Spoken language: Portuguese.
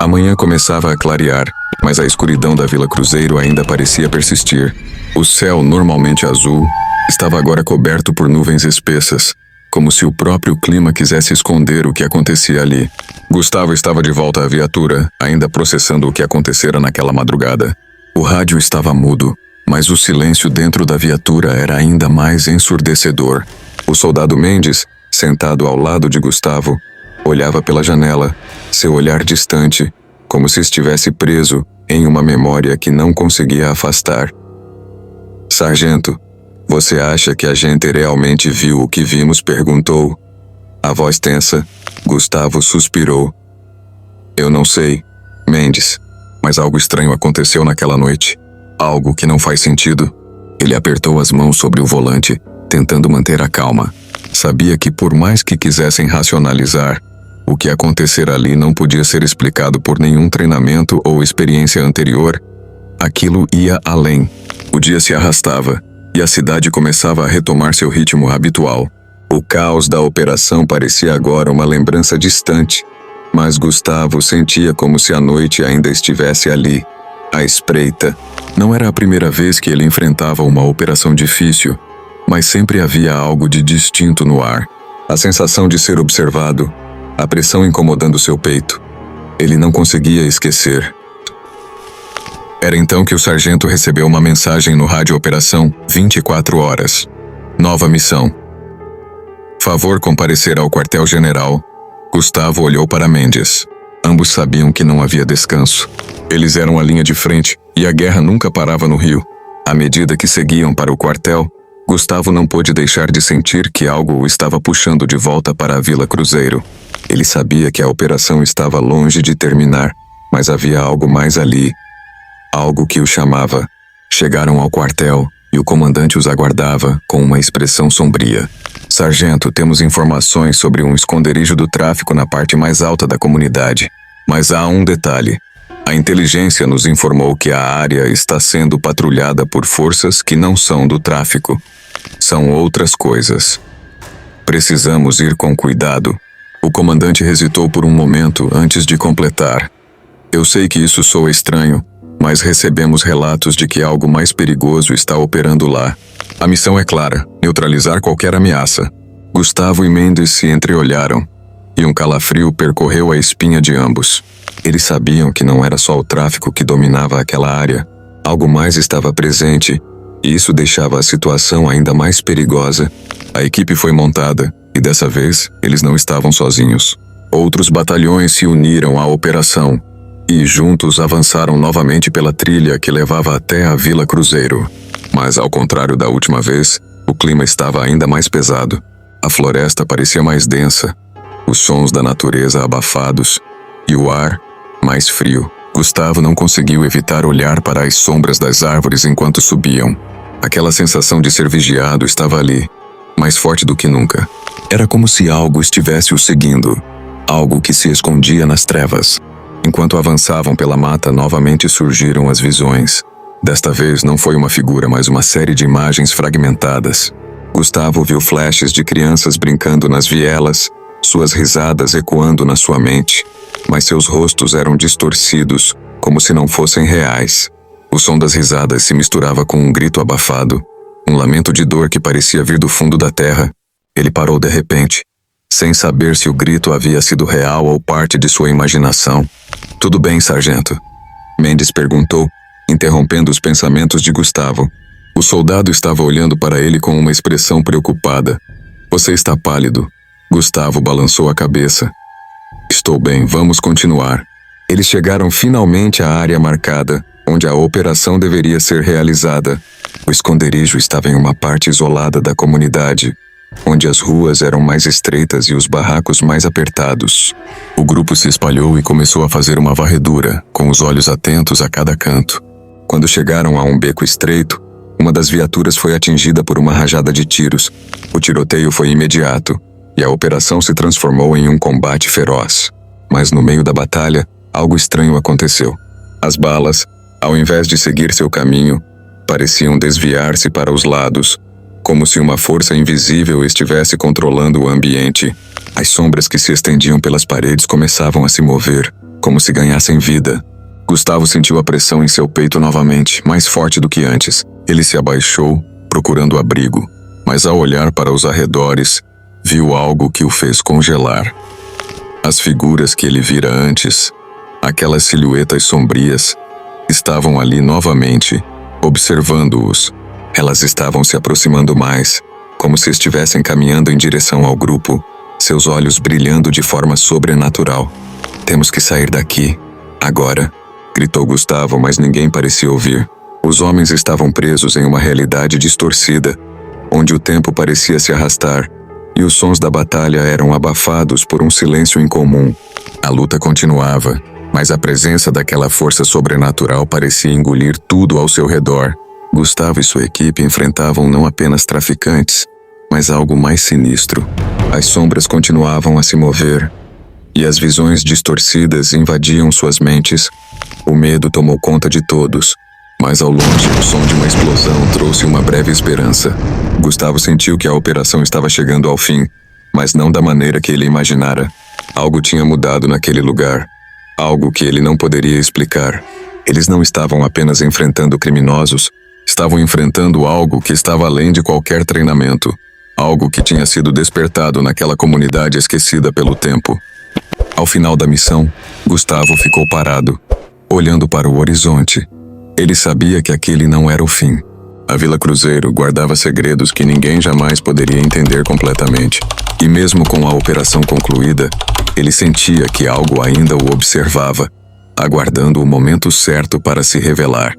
A manhã começava a clarear, mas a escuridão da Vila Cruzeiro ainda parecia persistir. O céu, normalmente azul, estava agora coberto por nuvens espessas, como se o próprio clima quisesse esconder o que acontecia ali. Gustavo estava de volta à viatura, ainda processando o que acontecera naquela madrugada. O rádio estava mudo, mas o silêncio dentro da viatura era ainda mais ensurdecedor. O soldado Mendes, sentado ao lado de Gustavo, olhava pela janela, seu olhar distante, como se estivesse preso em uma memória que não conseguia afastar. Sargento, você acha que a gente realmente viu o que vimos? Perguntou. A voz tensa, Gustavo suspirou. Eu não sei, Mendes, mas algo estranho aconteceu naquela noite. Algo que não faz sentido. Ele apertou as mãos sobre o volante, tentando manter a calma. Sabia que por mais que quisessem racionalizar, o que acontecera ali não podia ser explicado por nenhum treinamento ou experiência anterior. Aquilo ia além. O dia se arrastava, e a cidade começava a retomar seu ritmo habitual. O caos da operação parecia agora uma lembrança distante, mas Gustavo sentia como se a noite ainda estivesse ali, à espreita. Não era a primeira vez que ele enfrentava uma operação difícil, mas sempre havia algo de distinto no ar. A sensação de ser observado, a pressão incomodando seu peito. Ele não conseguia esquecer. Era então que o sargento recebeu uma mensagem no rádio operação 24 horas. Nova missão. Favor comparecer ao quartel-general. Gustavo olhou para Mendes. Ambos sabiam que não havia descanso. Eles eram a linha de frente e a guerra nunca parava no Rio. À medida que seguiam para o quartel, Gustavo não pôde deixar de sentir que algo o estava puxando de volta para a Vila Cruzeiro. Ele sabia que a operação estava longe de terminar, mas havia algo mais ali. Algo que o chamava. Chegaram ao quartel e o comandante os aguardava com uma expressão sombria. Sargento, temos informações sobre um esconderijo do tráfico na parte mais alta da comunidade. Mas há um detalhe. A inteligência nos informou que a área está sendo patrulhada por forças que não são do tráfico. São outras coisas. Precisamos ir com cuidado. O comandante hesitou por um momento antes de completar. Eu sei que isso soa estranho, mas recebemos relatos de que algo mais perigoso está operando lá. A missão é clara, neutralizar qualquer ameaça. Gustavo e Mendes se entreolharam, e um calafrio percorreu a espinha de ambos. Eles sabiam que não era só o tráfico que dominava aquela área. Algo mais estava presente, e isso deixava a situação ainda mais perigosa. A equipe foi montada, e dessa vez, eles não estavam sozinhos. Outros batalhões se uniram à operação, e juntos avançaram novamente pela trilha que levava até a Vila Cruzeiro. Mas ao contrário da última vez, o clima estava ainda mais pesado. A floresta parecia mais densa, os sons da natureza abafados, e o ar mais frio. Gustavo não conseguiu evitar olhar para as sombras das árvores enquanto subiam. Aquela sensação de ser vigiado estava ali, mais forte do que nunca. Era como se algo estivesse o seguindo, algo que se escondia nas trevas. Enquanto avançavam pela mata, novamente surgiram as visões. Desta vez não foi uma figura, mas uma série de imagens fragmentadas. Gustavo viu flashes de crianças brincando nas vielas, suas risadas ecoando na sua mente, mas seus rostos eram distorcidos, como se não fossem reais. O som das risadas se misturava com um grito abafado, um lamento de dor que parecia vir do fundo da terra. Ele parou de repente, sem saber se o grito havia sido real ou parte de sua imaginação. Tudo bem, sargento? Mendes perguntou, interrompendo os pensamentos de Gustavo. O soldado estava olhando para ele com uma expressão preocupada. Você está pálido. Gustavo balançou a cabeça. Estou bem, vamos continuar. Eles chegaram finalmente à área marcada, onde a operação deveria ser realizada. O esconderijo estava em uma parte isolada da comunidade, onde as ruas eram mais estreitas e os barracos mais apertados. O grupo se espalhou e começou a fazer uma varredura, com os olhos atentos a cada canto. Quando chegaram a um beco estreito, uma das viaturas foi atingida por uma rajada de tiros. O tiroteio foi imediato, e a operação se transformou em um combate feroz. Mas no meio da batalha, algo estranho aconteceu. As balas, ao invés de seguir seu caminho, pareciam desviar-se para os lados, como se uma força invisível estivesse controlando o ambiente. As sombras que se estendiam pelas paredes começavam a se mover, como se ganhassem vida. Gustavo sentiu a pressão em seu peito novamente, mais forte do que antes. Ele se abaixou, procurando abrigo, mas ao olhar para os arredores, viu algo que o fez congelar. As figuras que ele vira antes, aquelas silhuetas sombrias, estavam ali novamente, observando-os. Elas estavam se aproximando mais, como se estivessem caminhando em direção ao grupo, seus olhos brilhando de forma sobrenatural. "Temos que sair daqui, agora", gritou Gustavo, mas ninguém parecia ouvir. Os homens estavam presos em uma realidade distorcida, onde o tempo parecia se arrastar, e os sons da batalha eram abafados por um silêncio incomum. A luta continuava, mas a presença daquela força sobrenatural parecia engolir tudo ao seu redor. Gustavo e sua equipe enfrentavam não apenas traficantes, mas algo mais sinistro. As sombras continuavam a se mover, e as visões distorcidas invadiam suas mentes. O medo tomou conta de todos, mas ao longe o som de uma explosão trouxe uma breve esperança. Gustavo sentiu que a operação estava chegando ao fim, mas não da maneira que ele imaginara. Algo tinha mudado naquele lugar, algo que ele não poderia explicar. Eles não estavam apenas enfrentando criminosos, estavam enfrentando algo que estava além de qualquer treinamento, algo que tinha sido despertado naquela comunidade esquecida pelo tempo. Ao final da missão, Gustavo ficou parado, olhando para o horizonte. Ele sabia que aquele não era o fim. A Vila Cruzeiro guardava segredos que ninguém jamais poderia entender completamente. E mesmo com a operação concluída, ele sentia que algo ainda o observava, aguardando o momento certo para se revelar.